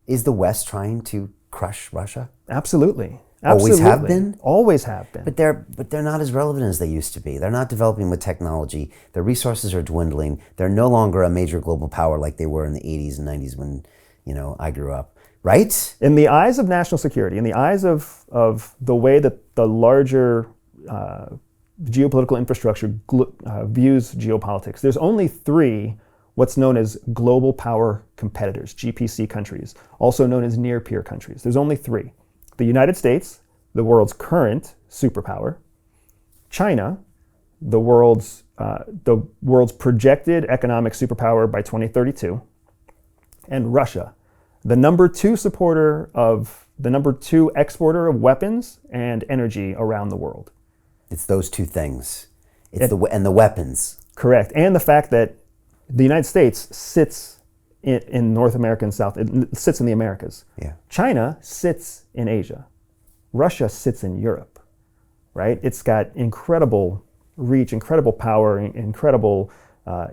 Is the West trying to crush Russia? Absolutely. Always have been? Always have been. But they're not as relevant as they used to be. They're not developing with technology. Their resources are dwindling. They're no longer a major global power like they were in the 80s and 90s when, I grew up. Right? In the eyes of national security, in the eyes of the way that the larger geopolitical infrastructure views geopolitics, there's only three what's known as global power competitors, GPC countries, also known as near-peer countries. There's only three. The United States, the world's current superpower; China, the world's projected economic superpower by 2032; and Russia, the number two exporter of weapons and energy around the world. It's those two things. And the weapons. Correct. And the fact that the United States sits in North America and South, it sits in the Americas. Yeah. China sits in Asia. Russia sits in Europe, right? It's got incredible reach, incredible power, incredible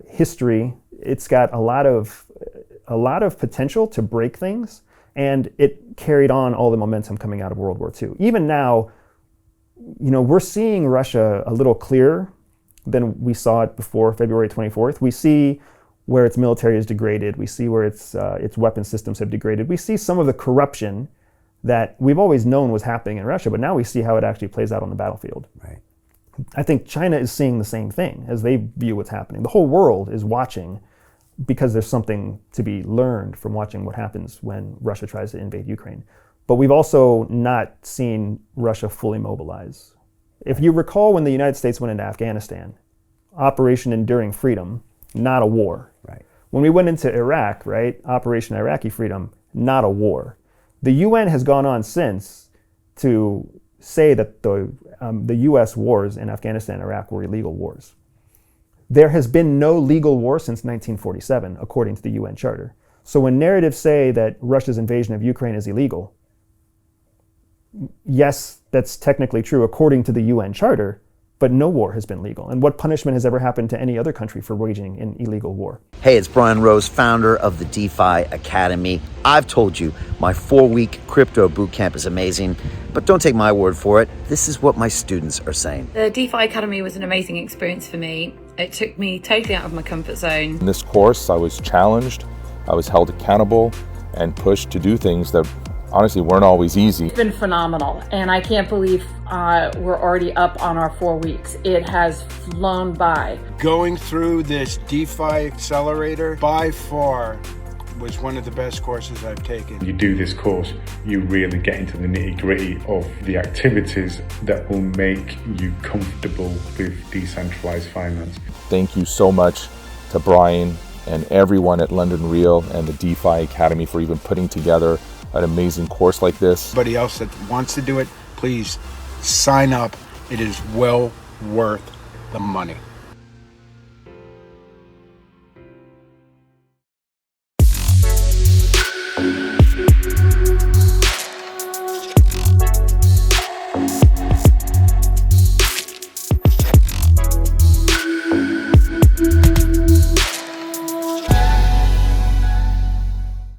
history. It's got a lot of potential to break things, and it carried on all the momentum coming out of World War II. Even now, we're seeing Russia a little clearer than we saw it before February 24th. We see where its military is degraded. We see where its weapon systems have degraded. We see some of the corruption that we've always known was happening in Russia, but now we see how it actually plays out on the battlefield. Right. I think China is seeing the same thing as they view what's happening. The whole world is watching because there's something to be learned from watching what happens when Russia tries to invade Ukraine. But we've also not seen Russia fully mobilize. If you recall when the United States went into Afghanistan, Operation Enduring Freedom, not a war. Right. When we went into Iraq, right, Operation Iraqi Freedom, not a war. The UN has gone on since to say that the U.S. wars in Afghanistan and Iraq were illegal wars. There has been no legal war since 1947, according to the UN Charter. So when narratives say that Russia's invasion of Ukraine is illegal, yes, that's technically true according to the UN Charter, but no war has been legal. And what punishment has ever happened to any other country for waging an illegal war? Hey, it's Brian Rose, founder of the DeFi Academy. I've told you, my 4-week crypto bootcamp is amazing, but don't take my word for it. This is what my students are saying. The DeFi Academy was an amazing experience for me. It took me totally out of my comfort zone. In this course, I was challenged, I was held accountable, and pushed to do things that honestly weren't always easy. It's been phenomenal, and I can't believe we're already up on our 4 weeks. It has flown by. Going through this DeFi accelerator by far was one of the best courses I've taken. You do this course, you really get into the nitty-gritty of the activities that will make you comfortable with decentralized finance. Thank you so much to Brian and everyone at London Real and the DeFi Academy for even putting together an amazing course like this. Anybody else that wants to do it, please sign up. It is well worth the money.